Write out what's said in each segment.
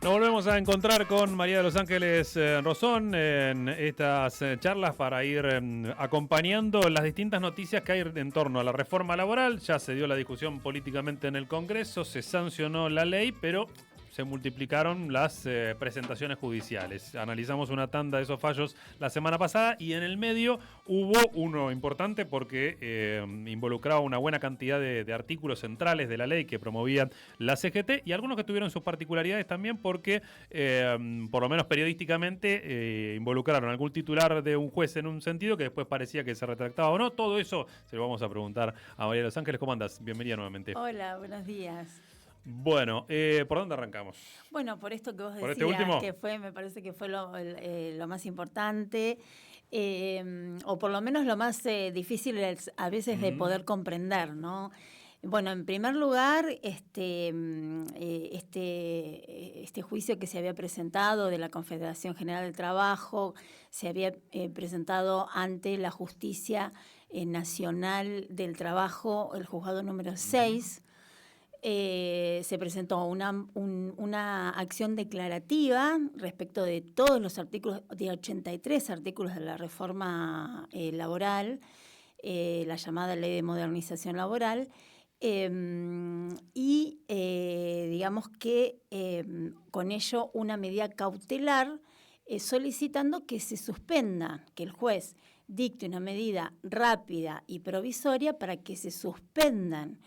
Nos volvemos a encontrar con María de los Ángeles Rosón en estas charlas para ir acompañando las distintas noticias que hay en torno a la reforma laboral. Ya se dio la discusión políticamente en el Congreso, se sancionó la ley, pero se multiplicaron las presentaciones judiciales. Analizamos una tanda de esos fallos la semana pasada y en el medio hubo uno importante porque involucraba una buena cantidad de artículos centrales de la ley que promovía la CGT y algunos que tuvieron sus particularidades también porque, por lo menos periodísticamente, involucraron algún titular de un juez en un sentido que después parecía que se retractaba o no. Todo eso se lo vamos a preguntar a María de los Ángeles. ¿Cómo andás? Bienvenida nuevamente. Hola, buenos días. Bueno, ¿por dónde arrancamos? Bueno, por esto que vos ¿Por decías, este último? que fue, me parece que fue lo más importante, o por lo menos lo más difícil a veces de poder comprender, ¿no? Bueno, en primer lugar, este juicio que se había presentado de la Confederación General del Trabajo se había presentado ante la Justicia Nacional del Trabajo, el juzgado número 6. Se presentó una acción declarativa respecto de todos los artículos, de 83 artículos de la reforma laboral, la llamada Ley de Modernización Laboral, y digamos que con ello una medida cautelar solicitando que se suspenda, que el juez dicte una medida rápida y provisoria para que se suspendan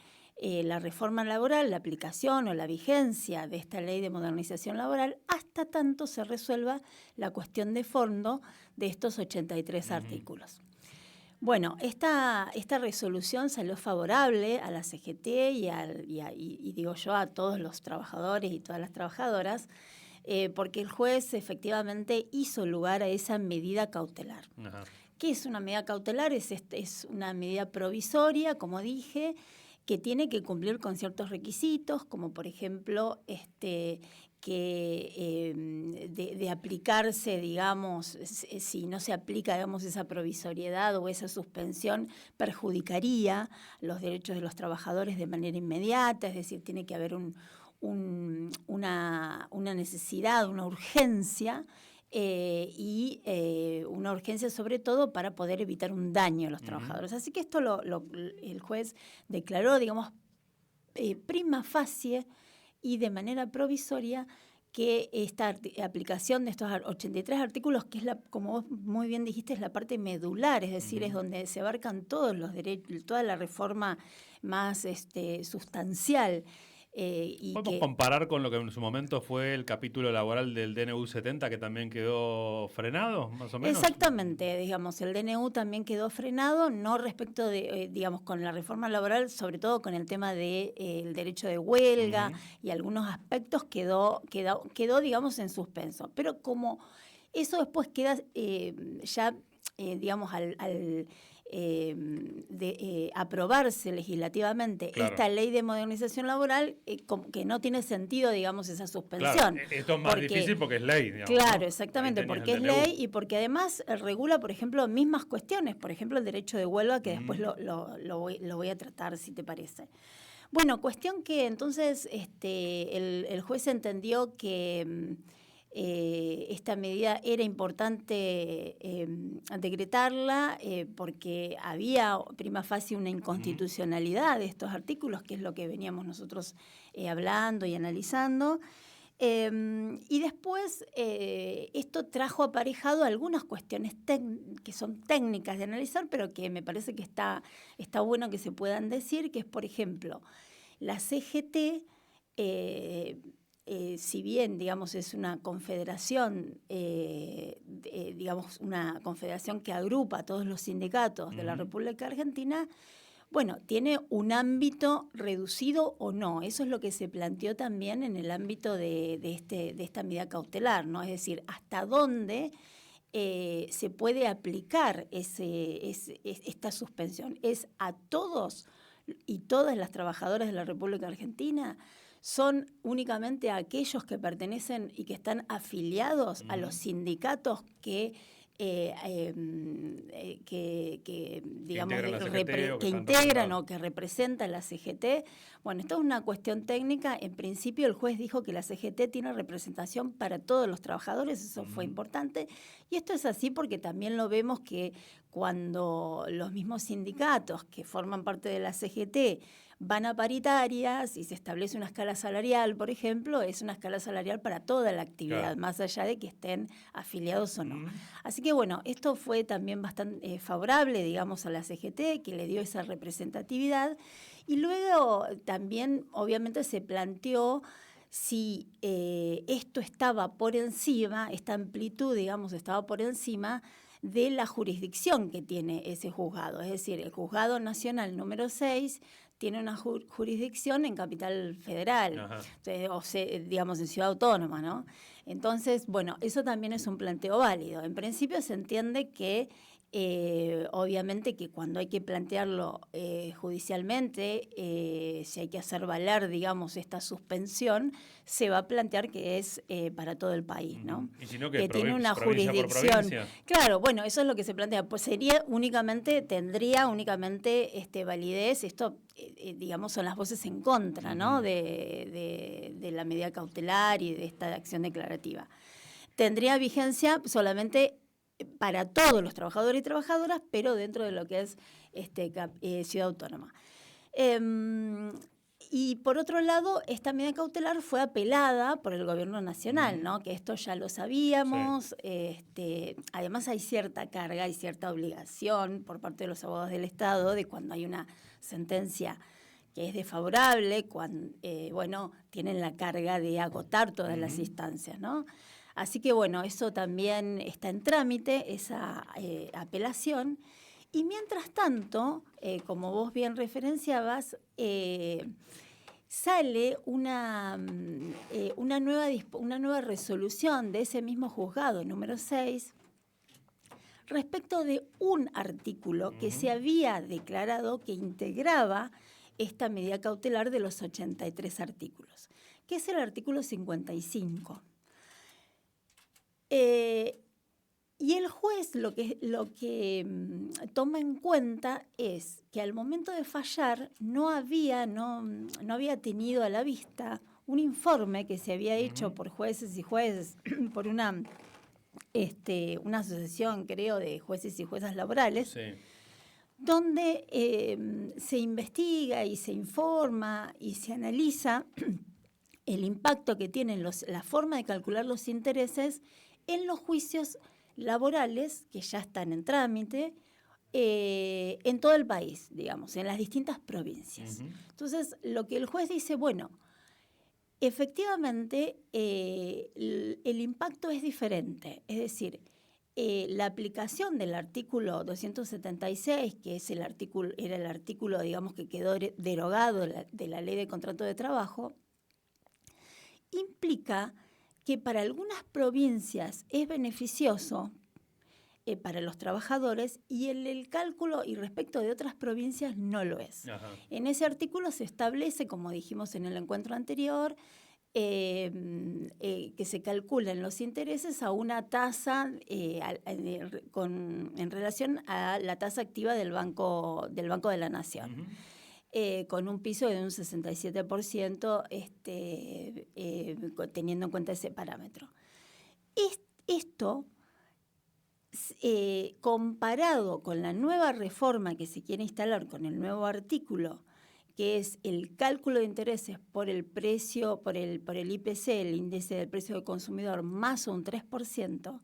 la reforma laboral, la aplicación o la vigencia de esta ley de modernización laboral hasta tanto se resuelva la cuestión de fondo de estos 83 artículos. Bueno, esta resolución salió favorable a la CGT y digo yo a todos los trabajadores y todas las trabajadoras, porque el juez efectivamente hizo lugar a esa medida cautelar. Ajá. ¿Qué es una medida cautelar? Es una medida provisoria, como dije, que tiene que cumplir con ciertos requisitos, como por ejemplo de aplicarse, digamos, si no se aplica, digamos, esa provisoriedad o esa suspensión, perjudicaría los derechos de los trabajadores de manera inmediata, es decir, tiene que haber una necesidad, una urgencia, y una urgencia sobre todo para poder evitar un daño a los trabajadores. Así que esto el juez declaró, digamos, prima facie y de manera provisoria que esta aplicación de estos 83 artículos, que es como vos muy bien dijiste, es la parte medular, es decir, es donde se abarcan todos los derechos, toda la reforma más sustancial. ¿Podemos comparar con lo que en su momento fue el capítulo laboral del DNU 70 que también quedó frenado, más o menos? Exactamente, digamos, el DNU también quedó frenado, no respecto de, digamos, con la reforma laboral, sobre todo con el tema del derecho de huelga y algunos aspectos quedó, digamos, en suspenso. Pero como eso después queda ya, digamos, aprobarse legislativamente, claro, esta ley de modernización laboral, que no tiene sentido, digamos, esa suspensión. Claro, esto es más difícil porque es ley, digamos. Claro, ¿no? exactamente, porque es ley y porque además regula, por ejemplo, mismas cuestiones, por ejemplo, el derecho de huelga, que después lo voy a tratar, si te parece. Bueno, cuestión que entonces el juez entendió que esta medida era importante decretarla porque había prima facie una inconstitucionalidad de estos artículos, que es lo que veníamos nosotros hablando y analizando. Y después esto trajo aparejado algunas cuestiones que son técnicas de analizar, pero que me parece que está bueno que se puedan decir, que es, por ejemplo, la CGT, si bien, digamos, es una confederación, digamos, una confederación que agrupa a todos los sindicatos de la República Argentina, bueno, tiene un ámbito reducido o no. Eso es lo que se planteó también en el ámbito de esta medida cautelar, ¿no? Es decir, hasta dónde se puede aplicar esta suspensión. ¿Es a todos y todas las trabajadoras de la República Argentina? ¿Son únicamente a aquellos que pertenecen y que están afiliados a los sindicatos que digamos, que integran o que representan la CGT. Bueno, esto es una cuestión técnica. En principio el juez dijo que la CGT tiene representación para todos los trabajadores, eso fue importante. Y esto es así porque también lo vemos que cuando los mismos sindicatos que forman parte de la CGT van a paritarias y se establece una escala salarial, por ejemplo, es una escala salarial para toda la actividad, claro, más allá de que estén afiliados o no. Así que bueno, esto fue también bastante favorable, digamos, a la CGT, que le dio esa representatividad. Y luego también, obviamente, se planteó si esto estaba por encima, esta amplitud, digamos, estaba por encima de la jurisdicción que tiene ese juzgado. Es decir, el Juzgado Nacional número 6 tiene una jurisdicción en Capital Federal, digamos en Ciudad Autónoma, ¿no? Entonces, bueno, eso también es un planteo válido. En principio se entiende que obviamente que cuando hay que plantearlo judicialmente, si hay que hacer valer, digamos, esta suspensión, se va a plantear que es para todo el país, ¿no? Y si no, que tiene una jurisdicción. Claro, bueno, eso es lo que se plantea. Pues tendría únicamente validez. Esto, digamos, son las voces en contra, ¿no? De la medida cautelar y de esta acción declarativa. Tendría vigencia solamente para todos los trabajadores y trabajadoras, pero dentro de lo que es Ciudad Autónoma. Y por otro lado, esta medida cautelar fue apelada por el Gobierno Nacional, ¿no? Que esto ya lo sabíamos. Sí. Además hay cierta carga y cierta obligación por parte de los abogados del Estado de cuando hay una sentencia que es desfavorable, cuando, tienen la carga de agotar todas las instancias, ¿no? Así que, bueno, eso también está en trámite, esa apelación. Y mientras tanto, como vos bien referenciabas, sale una nueva resolución de ese mismo juzgado, número 6, respecto de un artículo que se había declarado que integraba esta medida cautelar de los 83 artículos, que es el artículo 55. Y el juez lo que toma en cuenta es que al momento de fallar no había tenido a la vista un informe que se había hecho por jueces y jueces, por una asociación, creo, de jueces y juezas laborales, sí, donde se investiga y se informa y se analiza el impacto que tienen la forma de calcular los intereses en los juicios laborales que ya están en trámite en todo el país, digamos, en las distintas provincias. Entonces, lo que el juez dice, bueno, efectivamente el impacto es diferente, es decir, la aplicación del artículo 276, que era el artículo, digamos, que quedó derogado de la Ley de Contrato de Trabajo, implica que para algunas provincias es beneficioso para los trabajadores y el cálculo y respecto de otras provincias no lo es. Ajá. En ese artículo se establece, como dijimos en el encuentro anterior, que se calculan los intereses a una tasa en relación a la tasa activa del Banco de la Nación. Con un piso de un 67%, teniendo en cuenta ese parámetro. Esto, comparado con la nueva reforma que se quiere instalar con el nuevo artículo, que es el cálculo de intereses por el precio, por el IPC, el índice del precio del consumidor, más un 3%,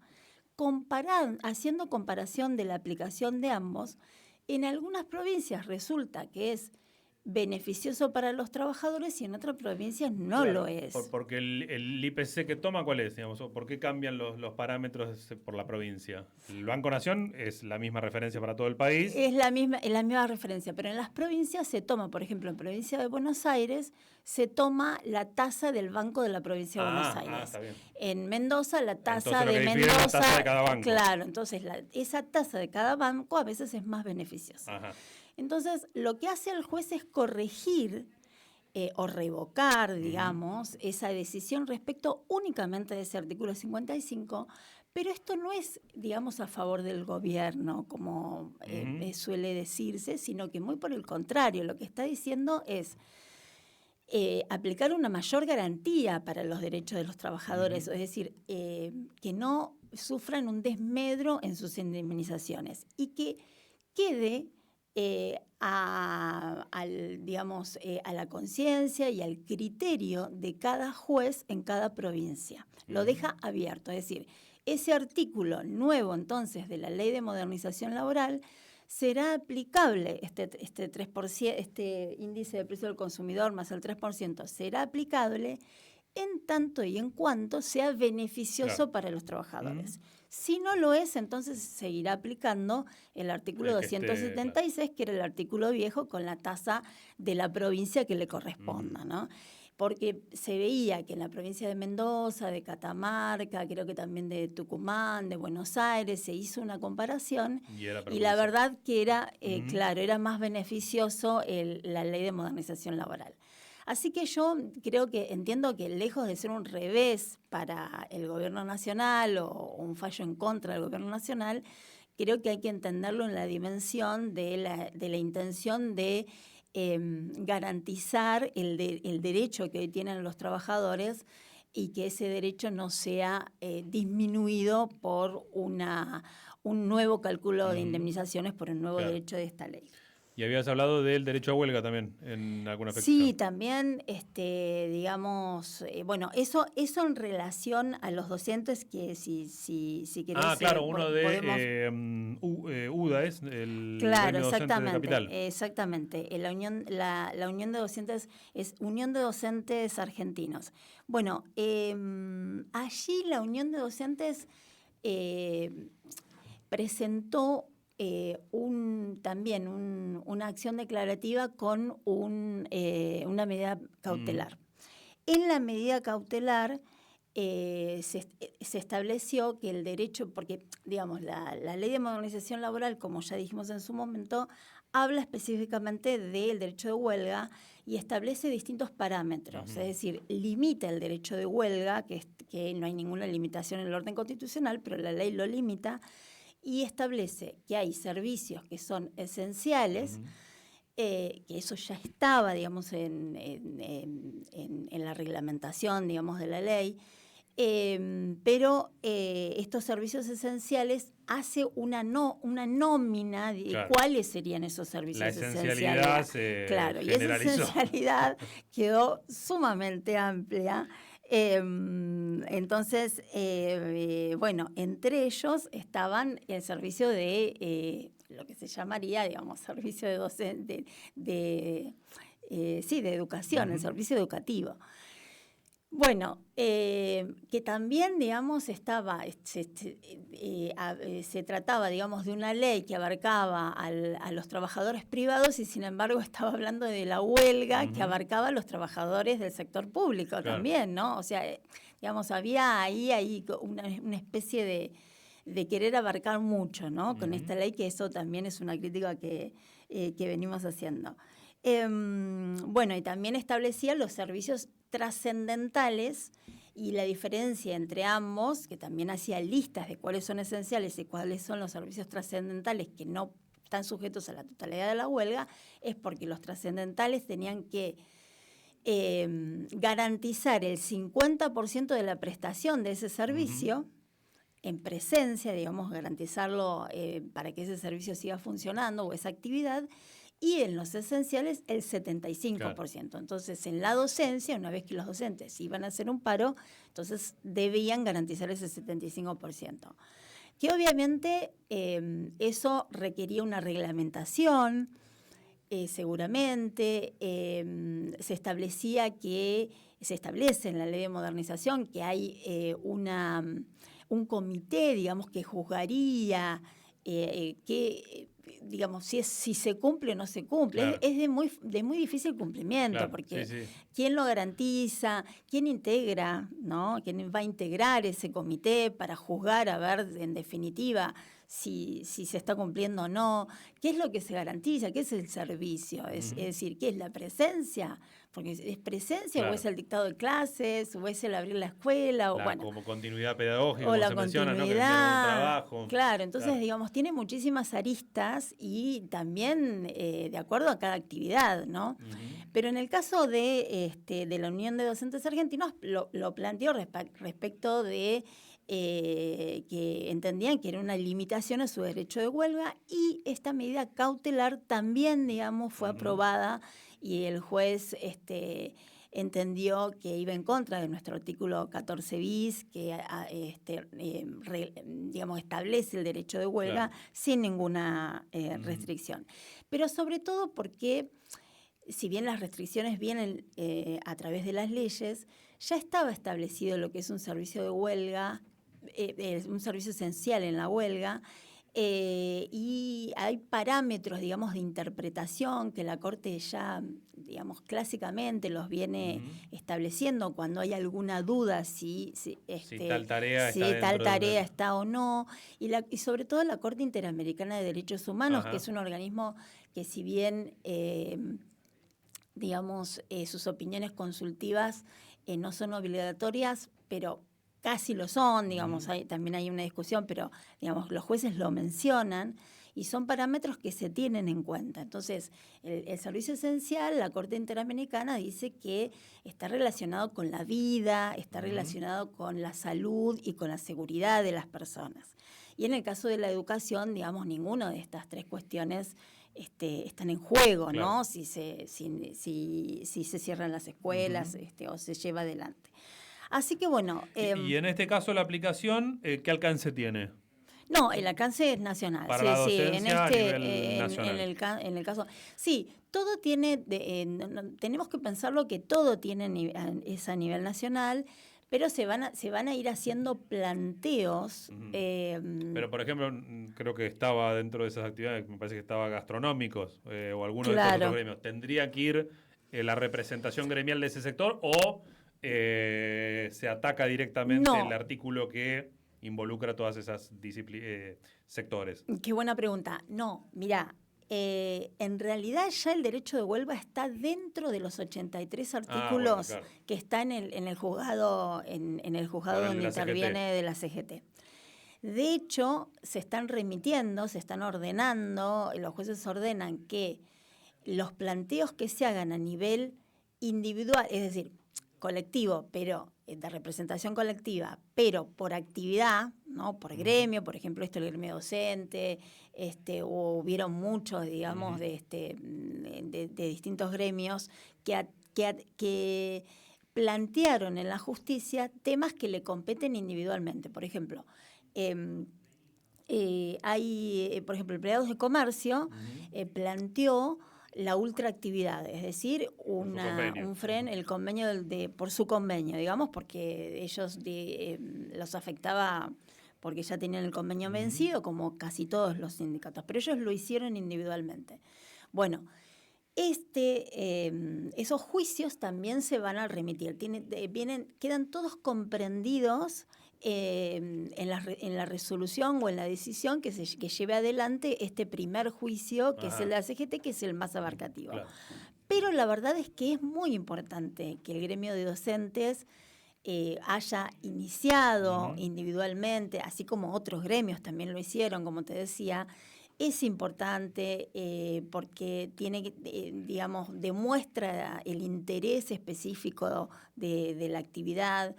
haciendo comparación de la aplicación de ambos, en algunas provincias resulta que es beneficioso para los trabajadores y en otras provincias no lo es. Porque el IPC que toma, ¿cuál es? Digamos, ¿por qué cambian los parámetros por la provincia? El Banco Nación es la misma referencia para todo el país. Es la misma referencia, pero en las provincias se toma, por ejemplo, en provincia de Buenos Aires se toma la tasa del Banco de la provincia de Buenos Aires. Está bien. En Mendoza la tasa de Mendoza. La tasa de cada banco. Claro, entonces esa tasa de cada banco a veces es más beneficiosa. Ajá. Entonces, lo que hace el juez es corregir o revocar, digamos, esa decisión respecto únicamente de ese artículo 55, Pero esto no es, digamos, a favor del gobierno, como suele decirse, sino que muy por el contrario, lo que está diciendo es aplicar una mayor garantía para los derechos de los trabajadores, es decir, que no sufran un desmedro en sus indemnizaciones y que quede a la conciencia y al criterio de cada juez en cada provincia. Lo deja abierto, es decir, ese artículo nuevo entonces de la Ley de Modernización Laboral será aplicable, este 3%, este índice de precio del consumidor más el 3%, será aplicable en tanto y en cuanto sea beneficioso para los trabajadores. Si no lo es, entonces seguirá aplicando el artículo 276, que era el artículo viejo, con la tasa de la provincia que le corresponda, ¿no? Porque se veía que en la provincia de Mendoza, de Catamarca, creo que también de Tucumán, de Buenos Aires, se hizo una comparación y la verdad que era, claro, era más beneficioso la Ley de Modernización Laboral. Así que yo entiendo que lejos de ser un revés para el gobierno nacional o un fallo en contra del gobierno nacional, creo que hay que entenderlo en la dimensión de la intención de garantizar el derecho que hoy tienen los trabajadores y que ese derecho no sea disminuido por un nuevo cálculo de indemnizaciones por el nuevo derecho de esta ley. Y habías hablado del derecho a huelga también, en alguna aspecto. Sí, también, bueno, eso en relación a los docentes, que si querés... claro, uno de UDA es el claro, exactamente, de Capital. Exactamente. La Unión de Docentes es Unión de Docentes Argentinos. Bueno, allí la Unión de Docentes presentó también una acción declarativa con una medida cautelar. En la medida cautelar se estableció que el derecho, porque digamos la Ley de Modernización Laboral, como ya dijimos en su momento, habla específicamente del derecho de huelga y establece distintos parámetros, es decir, limita el derecho de huelga, que no hay ninguna limitación en el orden constitucional, pero la ley lo limita, y establece que hay servicios que son esenciales, que eso ya estaba, digamos, en la reglamentación, digamos, de la ley, pero estos servicios esenciales hace una nómina de cuáles serían esos servicios esenciales. La esencialidad claro, generalizó. Y esa esencialidad quedó sumamente amplia. Entonces, bueno, entre ellos estaban el servicio de lo que se llamaría, digamos, servicio de educación, el servicio educativo. Bueno, que también, digamos, se trataba, digamos, de una ley que abarcaba a los trabajadores privados y, sin embargo, estaba hablando de la huelga que abarcaba a los trabajadores del sector público también, ¿no? O sea, digamos, había ahí una especie de querer abarcar mucho, ¿no? Con esta ley, que eso también es una crítica que venimos haciendo. Bueno, y también establecía los servicios trascendentales y la diferencia entre ambos, que también hacía listas de cuáles son esenciales y cuáles son los servicios trascendentales que no están sujetos a la totalidad de la huelga, es porque los trascendentales tenían que garantizar el 50% de la prestación de ese servicio en presencia, digamos, garantizarlo para que ese servicio siga funcionando o esa actividad, y en los esenciales el 75%. Claro. Entonces, en la docencia, una vez que los docentes iban a hacer un paro, entonces debían garantizar ese 75%. Que obviamente eso requería una reglamentación, seguramente. Se establece en la Ley de Modernización que hay un comité, digamos, que juzgaría digamos, si se cumple o no se cumple. Claro. Es de muy difícil cumplimiento, claro, porque ¿quién lo garantiza? ¿Quién integra? ¿No? ¿Quién va a integrar ese comité para juzgar, a ver, en definitiva, si se está cumpliendo o no? ¿Qué es lo que se garantiza? ¿Qué es el servicio? Es decir, ¿qué es la presencia? porque es presencia, Claro. o es el dictado de clases, o es el abrir la escuela, o bueno. Como continuidad pedagógica, O como la se menciona, ¿no? Que hicieron un continuidad. trabajo. Claro, entonces, Claro. digamos, tiene muchísimas aristas y también de acuerdo a cada actividad, ¿no? Ujú. Pero en el caso de la Unión de Docentes Argentinos, lo planteó respecto de que entendían que era una limitación a su derecho de huelga, y esta medida cautelar también, digamos, fue Ujú. aprobada, y el juez entendió que iba en contra de nuestro artículo 14 bis, que digamos, establece el derecho de huelga, Claro. sin ninguna Ujú. restricción. Pero sobre todo porque, si bien las restricciones vienen a través de las leyes, ya estaba establecido lo que es un servicio de huelga, un servicio esencial en la huelga, y hay parámetros, digamos, de interpretación que la Corte ya, digamos, clásicamente los viene estableciendo cuando hay alguna duda si tal tarea está tal dentro tarea está o no, y sobre todo la Corte Interamericana de Derechos Humanos, Ajá. que es un organismo que, si bien digamos, sus opiniones consultivas no son obligatorias, pero casi lo son, digamos, también hay una discusión, pero, digamos, los jueces lo mencionan y son parámetros que se tienen en cuenta. Entonces, el servicio esencial, la Corte Interamericana dice que está relacionado con la vida, está relacionado con la salud y con la seguridad de las personas. Y en el caso de la educación, digamos, ninguna de estas tres cuestiones están en juego, Claro. ¿no? Si se cierran las escuelas o se lleva adelante. Así que bueno. Y en este caso la aplicación, ¿qué alcance tiene? No, el alcance es nacional. Para la docencia a nivel nacional. En el caso, sí, todo tiene, tenemos que pensarlo que todo tiene es a nivel nacional, pero se van a ir haciendo planteos. Pero, por ejemplo, creo que estaba dentro de esas actividades, me parece que estaba gastronómicos o alguno de estos Claro. otros gremios. ¿Tendría que ir la representación gremial de ese sector o se ataca directamente No. el artículo que involucra todas esas sectores? Qué buena pregunta. No, mira, en realidad ya el derecho de huelga está dentro de los 83 artículos bueno, claro. que está en el juzgado, en el juzgado Para el donde de la interviene CGT. de la CGT. De hecho, se están remitiendo, se están ordenando, los jueces ordenan que los planteos que se hagan a nivel individual, es decir, colectivo, pero de representación colectiva, pero por actividad, ¿no? Por gremio, por ejemplo, el gremio docente, o hubieron muchos, digamos, de distintos gremios que plantearon en la justicia temas que le competen individualmente. Por ejemplo, hay, por ejemplo, Empleados de Comercio planteó la ultraactividad, es decir, el convenio por su convenio, digamos, porque ellos los afectaba porque ya tenían el convenio vencido, como casi todos los sindicatos, pero ellos lo hicieron individualmente. Bueno, esos juicios también se van a remitir, quedan todos comprendidos en la resolución o en la decisión que lleve adelante este primer juicio, que es el de la CGT, que es el más abarcativo. Claro. Pero la verdad es que es muy importante que el gremio de docentes haya iniciado individualmente, así como otros gremios también lo hicieron, como te decía. Es importante porque digamos, demuestra el interés específico de la actividad,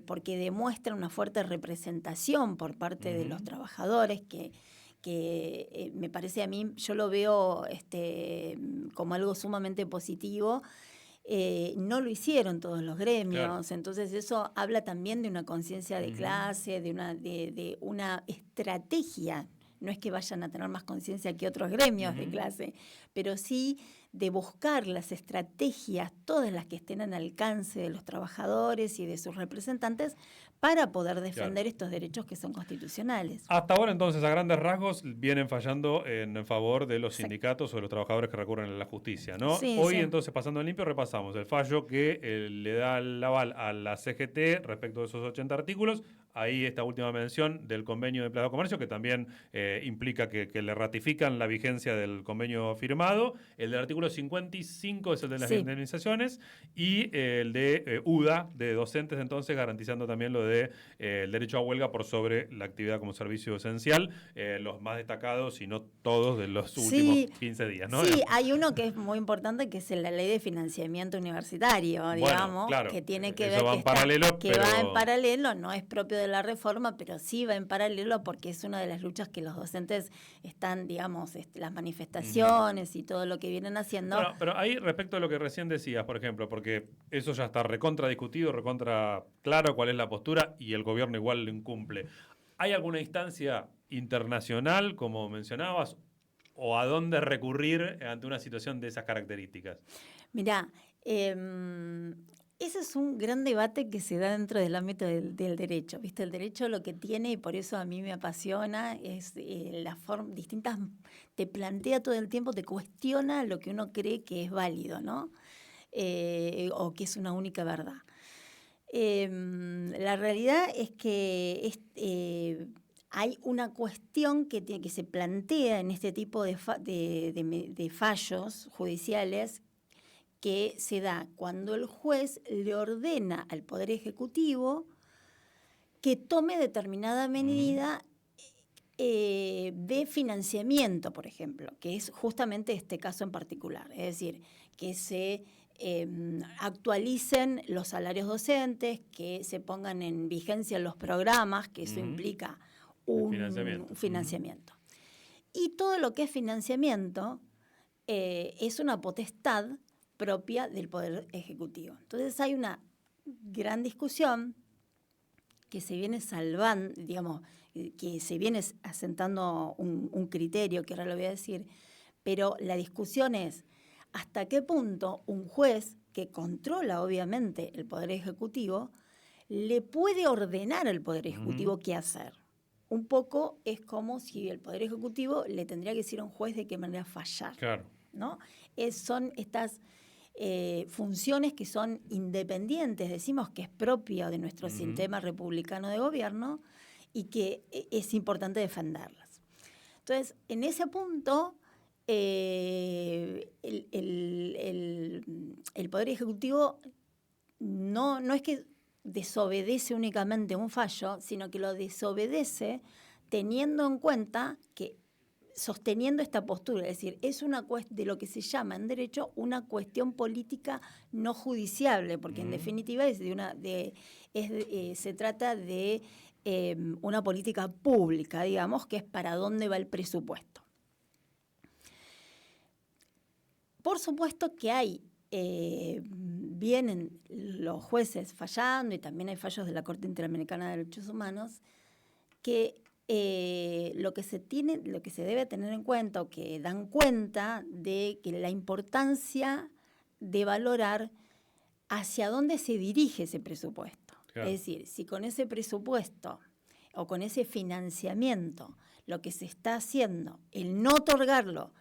porque demuestra una fuerte representación por parte de los trabajadores que me parece a mí, yo lo veo como algo sumamente positivo. No lo hicieron todos los gremios, claro. Entonces eso habla también de una conciencia de clase, de una estrategia. No es que vayan a tener más conciencia que otros gremios de clase, pero sí de buscar las estrategias, todas las que estén al alcance de los trabajadores y de sus representantes, para poder defender estos derechos que son constitucionales. Hasta ahora, entonces, a grandes rasgos, vienen fallando en favor de los sindicatos o de los trabajadores que recurren a la justicia, ¿no? Sí, Hoy, sí. entonces, pasando en limpio, repasamos el fallo que le da el aval a la CGT respecto de esos 80 artículos. Ahí esta última mención del convenio de Empleado de Comercio, que también implica que le ratifican la vigencia del convenio firmado. El del artículo 55 es el de las indemnizaciones, y el de UDA, de docentes, entonces garantizando también lo de el derecho a huelga por sobre la actividad como servicio esencial, los más destacados, y no todos, de los últimos 15 días, ¿no? Sí, hay uno que es muy importante, que es la ley de financiamiento universitario, digamos, claro, que tiene que ver va en paralelo, va en paralelo, no es propio de la reforma, pero sí va en paralelo porque es una de las luchas que los docentes están, digamos, las manifestaciones y todo lo que vienen haciendo. Bueno, pero ahí, respecto a lo que recién decías, por ejemplo, porque eso ya está recontra discutido, recontra claro cuál es la postura, y el gobierno igual lo incumple. ¿Hay alguna instancia internacional, como mencionabas, o a dónde recurrir ante una situación de esas características? Mirá, ese es un gran debate que se da dentro del ámbito del derecho. ¿Viste? El derecho lo que tiene, y por eso a mí me apasiona, es la forma distintas, te plantea todo el tiempo, te cuestiona lo que uno cree que es válido, ¿no? O que es una única verdad. La realidad es que hay una cuestión que se plantea en este tipo de fallos judiciales, que se da cuando el juez le ordena al Poder Ejecutivo que tome determinada medida de financiamiento, por ejemplo, que es justamente este caso en particular. Es decir, que se actualicen los salarios docentes, que se pongan en vigencia los programas, que eso implica un financiamiento. Y todo lo que es financiamiento es una potestad propia del Poder Ejecutivo. Entonces hay una gran discusión que se viene salvando, digamos, que se viene asentando un criterio, que ahora lo voy a decir, pero la discusión es hasta qué punto un juez que controla obviamente el Poder Ejecutivo le puede ordenar al Poder Ejecutivo qué hacer. Un poco es como si el Poder Ejecutivo le tendría que decir a un juez de qué manera fallar. Claro. ¿No? Son estas funciones que son independientes, decimos que es propia de nuestro sistema republicano de gobierno y que es importante defenderlas. Entonces, en ese punto, el Poder Ejecutivo no es que desobedece únicamente un fallo, sino que lo desobedece teniendo en cuenta que, sosteniendo esta postura, es decir, es una de lo que se llama en derecho una cuestión política no judiciable, porque en definitiva se trata de una política pública, digamos, que es para dónde va el presupuesto. Por supuesto que vienen los jueces fallando, y también hay fallos de la Corte Interamericana de Derechos Humanos, que lo que se debe tener en cuenta, o que dan cuenta de que la importancia de valorar hacia dónde se dirige ese presupuesto. Claro. Es decir, si con ese presupuesto o con ese financiamiento lo que se está haciendo, el no otorgarlo,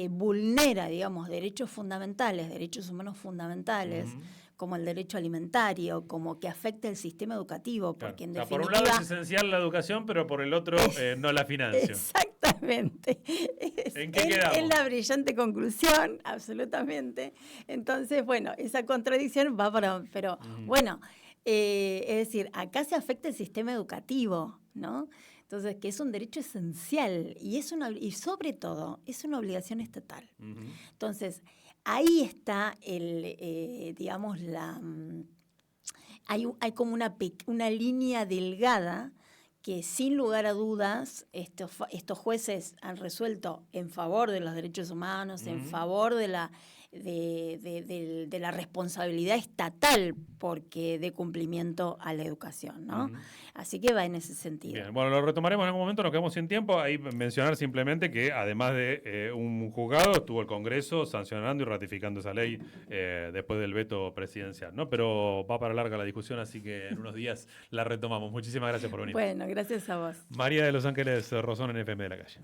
vulnera, digamos, derechos fundamentales, derechos humanos fundamentales, como el derecho alimentario, como que afecta el sistema educativo, porque en definitiva... Por un lado es esencial la educación, pero por el otro no la financia. Exactamente. ¿En qué quedamos? Es la brillante conclusión, absolutamente. Entonces, bueno, esa contradicción va para... Pero, bueno, es decir, acá se afecta el sistema educativo, ¿no? Entonces, que es un derecho esencial y sobre todo es una obligación estatal. Entonces, ahí está digamos, hay como una línea delgada que, sin lugar a dudas, estos jueces han resuelto en favor de los derechos humanos, en favor de la responsabilidad estatal porque de cumplimiento a la educación, ¿no? Así que va en ese sentido. Bien, bueno, lo retomaremos en algún momento, nos quedamos sin tiempo. Ahí mencionar simplemente que, además de un juzgado, estuvo el Congreso sancionando y ratificando esa ley después del veto presidencial, ¿no? Pero va para larga la discusión, así que en unos días la retomamos. Muchísimas gracias por venir. Bueno, gracias a vos. María de Los Ángeles Rosón, en FM de la Calle.